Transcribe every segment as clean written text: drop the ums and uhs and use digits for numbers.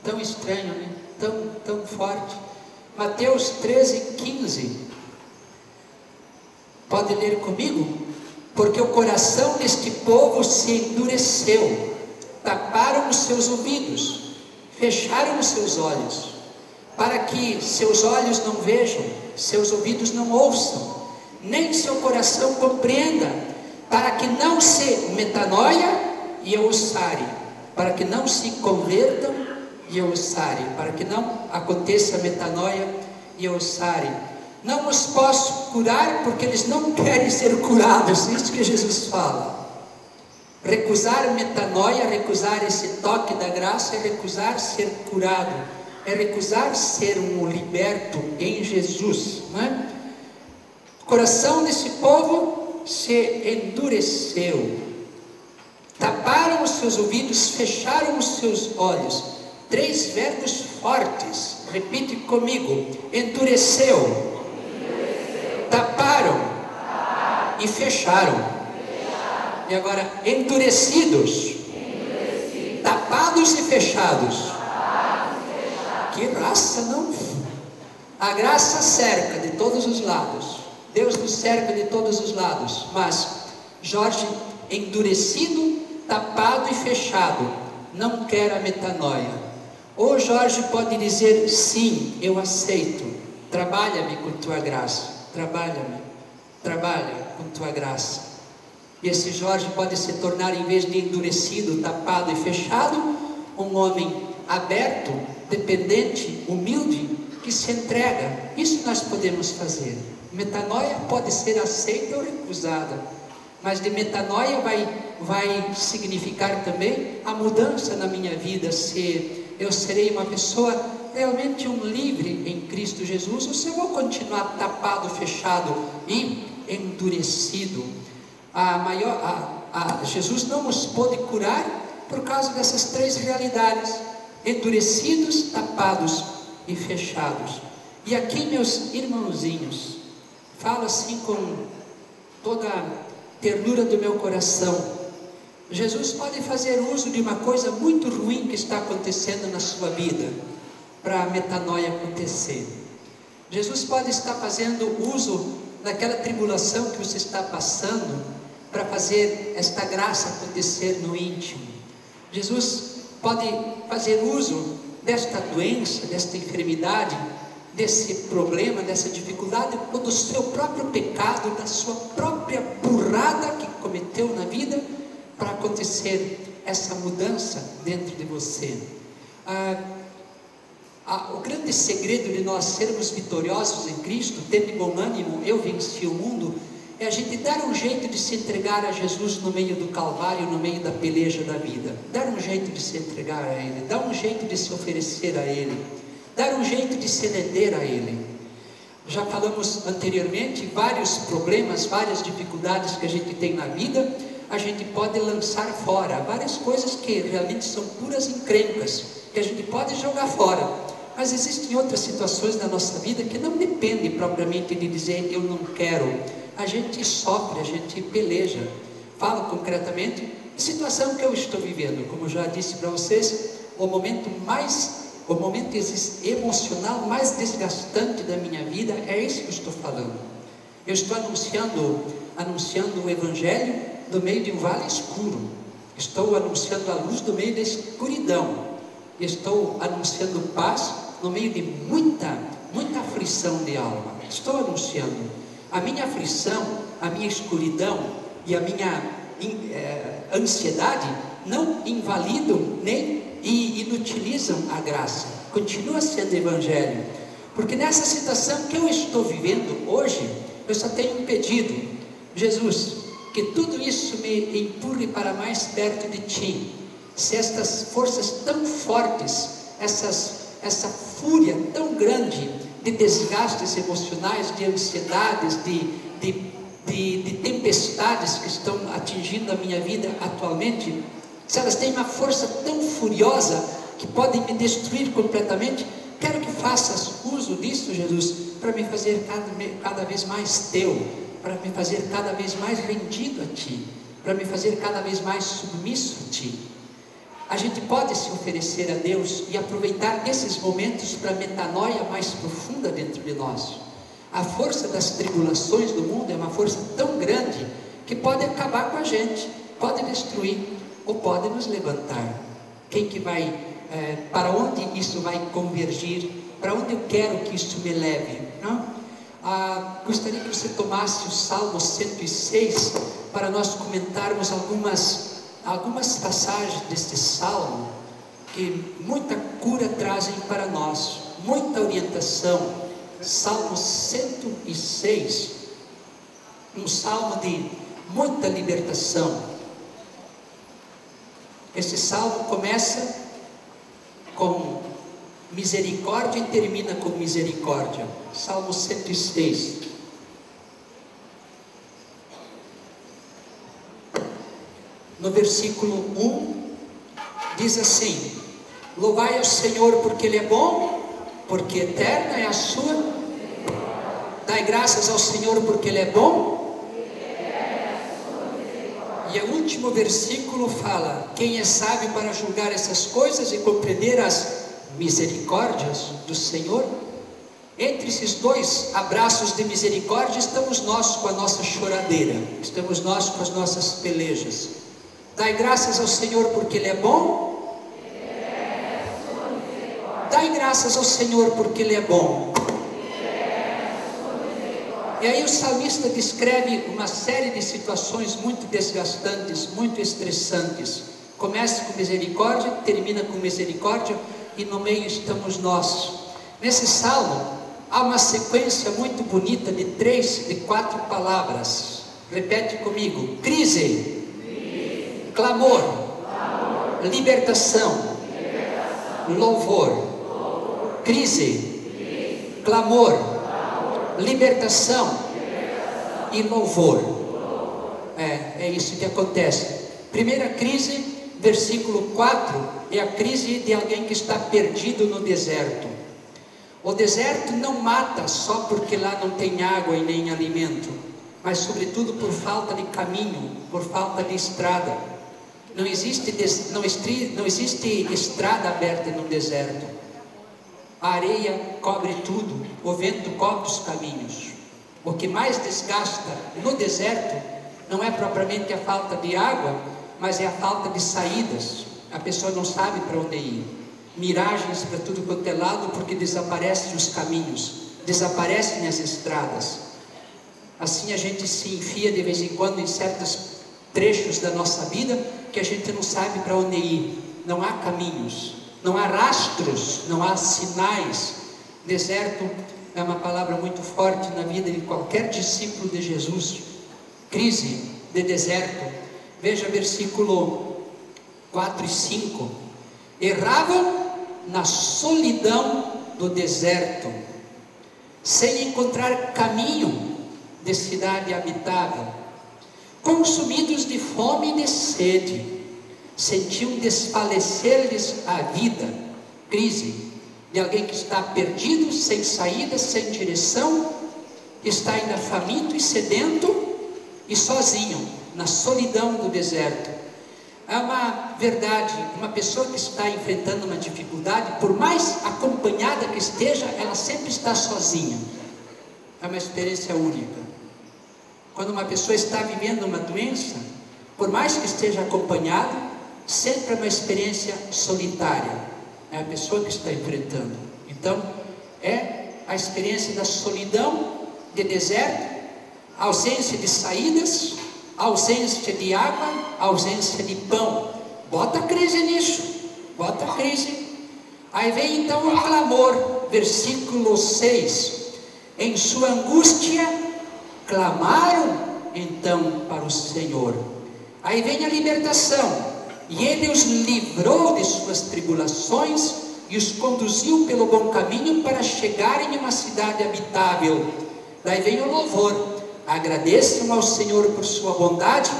Tão estranho, né? Tão forte. Mateus 13:15. Pode ler comigo? Porque o coração deste povo se endureceu, taparam os seus ouvidos, fecharam os seus olhos, para que seus olhos não vejam, seus ouvidos não ouçam, nem seu coração compreenda, para que não se metanoia e eu os sare, para que não se convertam e eu os sare, para que não aconteça a metanoia e eu os sare. Não os posso curar porque eles não querem ser curados. Isso que Jesus fala. Recusar metanoia, recusar esse toque da graça, é recusar ser curado, é recusar ser um liberto em Jesus, não é? O coração desse povo se endureceu, taparam os seus ouvidos, fecharam os seus olhos. 3 verbos fortes, repite comigo: endureceu, taparam e fecharam. E agora, endurecidos, tapados e fechados. Que graça, não? A graça cerca de todos os lados, Deus nos cerca de todos os lados, mas Jorge, endurecido, tapado e fechado, não quer a metanoia. Ou Jorge pode dizer: sim, eu aceito, trabalha-me com tua graça, trabalha com tua graça. E esse Jorge pode se tornar, em vez de endurecido, tapado e fechado, um homem aberto, dependente, humilde, que se entrega. Isso nós podemos fazer. Metanoia pode ser aceita ou recusada, mas de metanoia vai significar também a mudança na minha vida. Se eu serei uma pessoa realmente um livre em Cristo Jesus, ou se eu vou continuar tapado, fechado e endurecido. Jesus não nos pôde curar por causa dessas 3 realidades: endurecidos, tapados e fechados. E aqui, meus irmãozinhos, falo assim com toda a ternura do meu coração. Jesus pode fazer uso de uma coisa muito ruim que está acontecendo na sua vida, para a metanoia acontecer. Jesus pode estar fazendo uso daquela tribulação que você está passando, para fazer esta graça acontecer no íntimo. Jesus pode fazer uso desta doença, desta enfermidade, desse problema, dessa dificuldade, ou do seu próprio pecado, da sua própria burrada que cometeu na vida, para acontecer essa mudança dentro de você. O grande segredo de nós sermos vitoriosos em Cristo, tendo bom ânimo, eu venci o mundo, é a gente dar um jeito de se entregar a Jesus no meio do Calvário, no meio da peleja da vida. Dar um jeito de se entregar a Ele, dar um jeito de se oferecer a Ele, dar um jeito de se render a Ele. Já falamos anteriormente, vários problemas, várias dificuldades que a gente tem na vida, a gente pode lançar fora. Várias coisas que realmente são puras encrencas, que a gente pode jogar fora. Mas existem outras situações na nossa vida que não dependem propriamente de dizer eu não quero. A gente sofre, a gente peleja. Falo concretamente a situação que eu estou vivendo. Como já disse para vocês, o momento emocional mais desgastante da minha vida é esse que eu estou falando. Eu estou anunciando o Evangelho no meio de um vale escuro. Estou anunciando a luz no meio da escuridão. Estou anunciando paz no meio de muita aflição de alma. Estou anunciando. A minha aflição, a minha escuridão e a minha ansiedade não invalidam nem inutilizam a graça. Continua sendo Evangelho. Porque nessa situação que eu estou vivendo hoje, eu só tenho um pedido: Jesus, que tudo isso me empurre para mais perto de Ti. Se estas forças tão fortes, essa fúria tão grande de desgastes emocionais, de ansiedades, de tempestades que estão atingindo a minha vida atualmente, se elas têm uma força tão furiosa que podem me destruir completamente, quero que faças uso disso, Jesus, para me fazer cada vez mais Teu, para me fazer cada vez mais rendido a Ti, para me fazer cada vez mais submisso a Ti. a gente pode se oferecer a Deus e aproveitar desses momentos para a metanoia mais profunda dentro de nós. A força das tribulações do mundo é uma força tão grande que pode acabar com a gente, pode destruir ou pode nos levantar. Quem que vai, para onde isso vai convergir? Para onde eu quero que isso me leve? Não? Gostaria que você tomasse o Salmo 106 para nós comentarmos algumas passagens deste Salmo que muita cura trazem para nós, muita orientação. Salmo 106, um salmo de muita libertação. Esse salmo começa com misericórdia e termina com misericórdia. Salmo 106. No versículo 1, diz assim: louvai ao Senhor porque Ele é bom, porque eterna é a sua. Dai graças ao Senhor porque Ele é bom. E o último versículo fala: quem é sábio para julgar essas coisas e compreender as misericórdias do Senhor? Entre esses dois abraços de misericórdia estamos nós com a nossa choradeira, estamos nós com as nossas pelejas. Dai graças ao Senhor porque Ele é bom. Dai graças ao Senhor porque Ele é bom. E aí o salmista descreve uma série de situações muito desgastantes, muito estressantes. Começa com misericórdia, termina com misericórdia, e no meio estamos nós. Nesse salmo há uma sequência muito bonita de 4 palavras. Repete comigo: crise, clamor, libertação, louvor. Crise, clamor, libertação e louvor. É isso que acontece. Primeira crise, versículo 4, é a crise de alguém que está perdido no deserto. O deserto não mata só porque lá não tem água e nem alimento, mas sobretudo por falta de caminho, por falta de estrada. Não existe estrada aberta no deserto. A areia cobre tudo, o vento cobre os caminhos. O que mais desgasta no deserto não é propriamente a falta de água, mas é a falta de saídas. A pessoa não sabe para onde ir. Miragens para tudo quanto é lado, porque desaparecem os caminhos, desaparecem as estradas. Assim a gente se enfia de vez em quando em certos trechos da nossa vida que a gente não sabe para onde ir. Não há caminhos, não há rastros, não há sinais. Deserto é uma palavra muito forte na vida de qualquer discípulo de Jesus. Crise de deserto. Veja versículo 4 e 5. Erravam na solidão do deserto, sem encontrar caminho de cidade habitável. Consumidos de fome e de sede, sentiam desfalecer-lhes a vida. Crise de alguém que está perdido, sem saída, sem direção, está ainda faminto e sedento e sozinho, na solidão do deserto. É uma verdade, uma pessoa que está enfrentando uma dificuldade, por mais acompanhada que esteja, ela sempre está sozinha. É uma experiência única. Quando uma pessoa está vivendo uma doença, por mais que esteja acompanhada, sempre é uma experiência solitária. É a pessoa que está enfrentando. Então, é a experiência da solidão, de deserto, ausência de saídas, ausência de água, ausência de pão. Bota a crise nisso, bota a crise. Aí vem então o clamor, versículo 6. Em sua angústia, clamaram então para o Senhor. Aí vem a libertação. E Ele os livrou de suas tribulações e os conduziu pelo bom caminho para chegarem em uma cidade habitável. Daí vem o louvor. Agradeçam ao Senhor por sua bondade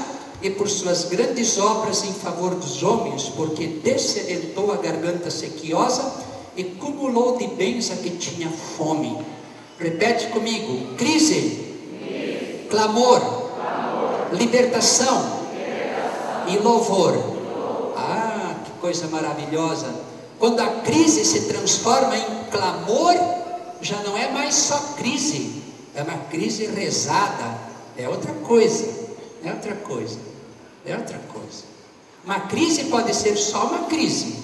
e por suas grandes obras em favor dos homens, porque dessedentou a garganta sequiosa e cumulou de bens a que tinha fome. Repete comigo: crise, clamor, libertação e louvor. Ah, que coisa maravilhosa. Quando a crise se transforma em clamor, já não é mais só crise, é uma crise rezada, é outra coisa, é outra coisa, é outra coisa. Uma crise pode ser só uma crise,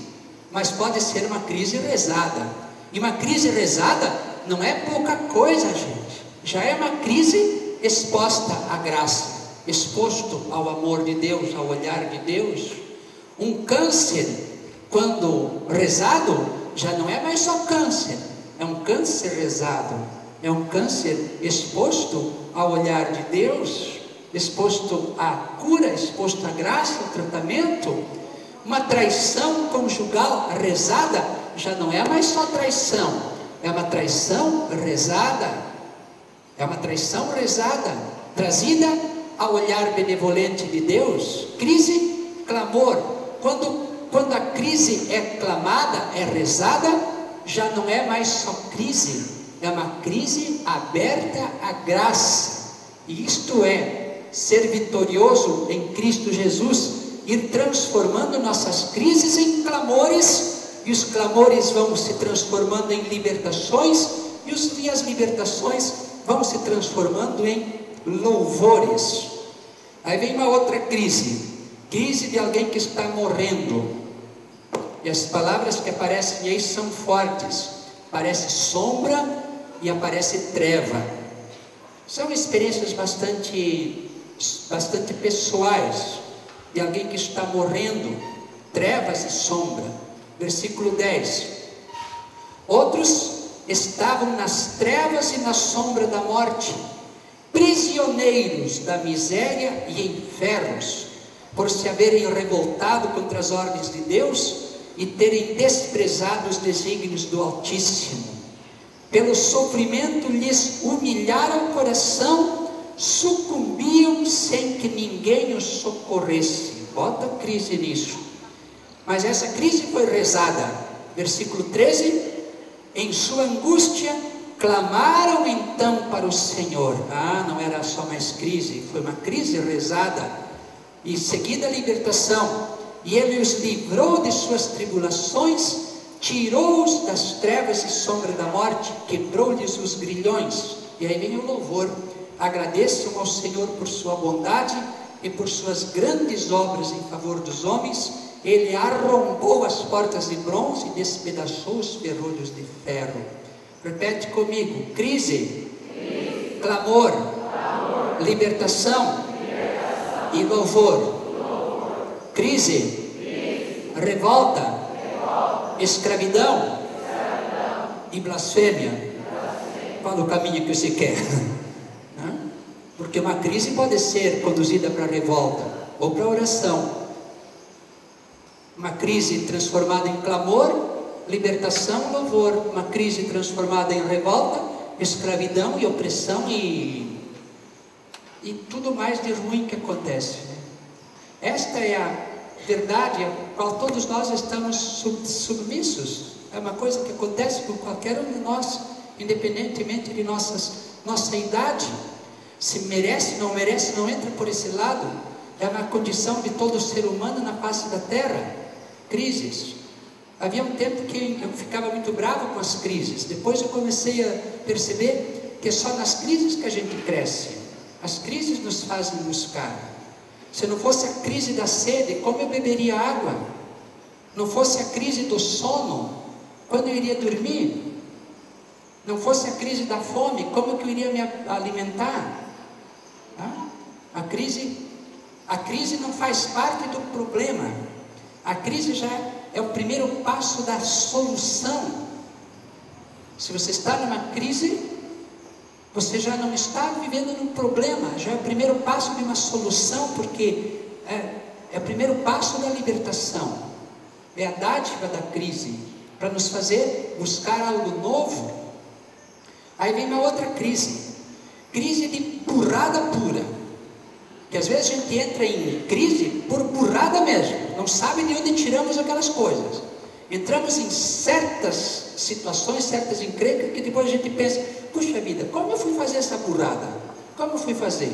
mas pode ser uma crise rezada. E uma crise rezada não é pouca coisa, gente. Já é uma crise exposta à graça, exposto ao amor de Deus, ao olhar de Deus. Um câncer, quando rezado, já não é mais só câncer, é um câncer rezado, é um câncer exposto ao olhar de Deus, exposto à cura, exposto à graça, ao tratamento. Uma traição conjugal rezada já não é mais só traição, é uma traição rezada, é uma traição rezada, trazida ao olhar benevolente de Deus. Crise, clamor. Quando a crise é clamada, é rezada, já não é mais só crise, é uma crise aberta à graça. E isto é ser vitorioso em Cristo Jesus, ir transformando nossas crises em clamores, e os clamores vão se transformando em libertações, e as libertações vão se transformando em louvores. Aí vem uma outra crise de alguém que está morrendo, e as palavras que aparecem aí são fortes. Aparece sombra e aparece treva. São experiências bastante pessoais, de alguém que está morrendo, trevas e sombra. Versículo 10: outros estavam nas trevas e na sombra da morte, prisioneiros da miséria e em ferros, por se haverem revoltado contra as ordens de Deus e terem desprezado os desígnios do Altíssimo. Pelo sofrimento lhes humilhara o coração, sucumbiam sem que ninguém os socorresse. Bota crise nisso. Mas essa crise foi rezada. Versículo 13: em sua angústia clamaram então para o Senhor. Não era só mais crise, foi uma crise rezada, e seguida a libertação. E Ele os livrou de suas tribulações, tirou-os das trevas e sombra da morte, quebrou-lhes os grilhões. E aí vem o louvor. Agradeçam ao Senhor por sua bondade e por suas grandes obras em favor dos homens. Ele arrombou as portas de bronze e despedaçou os ferrolhos de ferro. Repete comigo: crise, clamor, libertação e louvor. Crise, revolta, escravidão e blasfêmia. Qual o caminho que você quer? Porque uma crise pode ser conduzida para a revolta ou para a oração. Uma crise transformada em clamor, libertação, louvor. Uma crise transformada em revolta, escravidão e opressão e tudo mais de ruim que acontece, né? Esta é a verdade a qual todos nós estamos submissos. É uma coisa que acontece com qualquer um de nós, independentemente de nossa idade. Se merece, não entra por esse lado. É uma condição de todo ser humano na face da terra. Crises. Havia um tempo que eu ficava muito bravo com as crises. Depois eu comecei a perceber que é só nas crises que a gente cresce. As crises nos fazem buscar. Se não fosse a crise da sede, como eu beberia água? Não fosse a crise do sono, quando eu iria dormir? Não fosse a crise da fome, como que eu iria me alimentar? A crise não faz parte do problema. A crise já é o primeiro passo da solução. Se você está numa crise, você já não está vivendo num problema, já é o primeiro passo de uma solução, porque é o primeiro passo da libertação. É a dádiva da crise, para nos fazer buscar algo novo. Aí vem uma outra crise de burrada pura, que às vezes a gente entra em crise por burrada mesmo, não sabe de onde tiramos aquelas coisas. Entramos em certas situações, certas encrencas, que depois a gente pensa: puxa vida, como eu fui fazer essa burrada? Como eu fui fazer?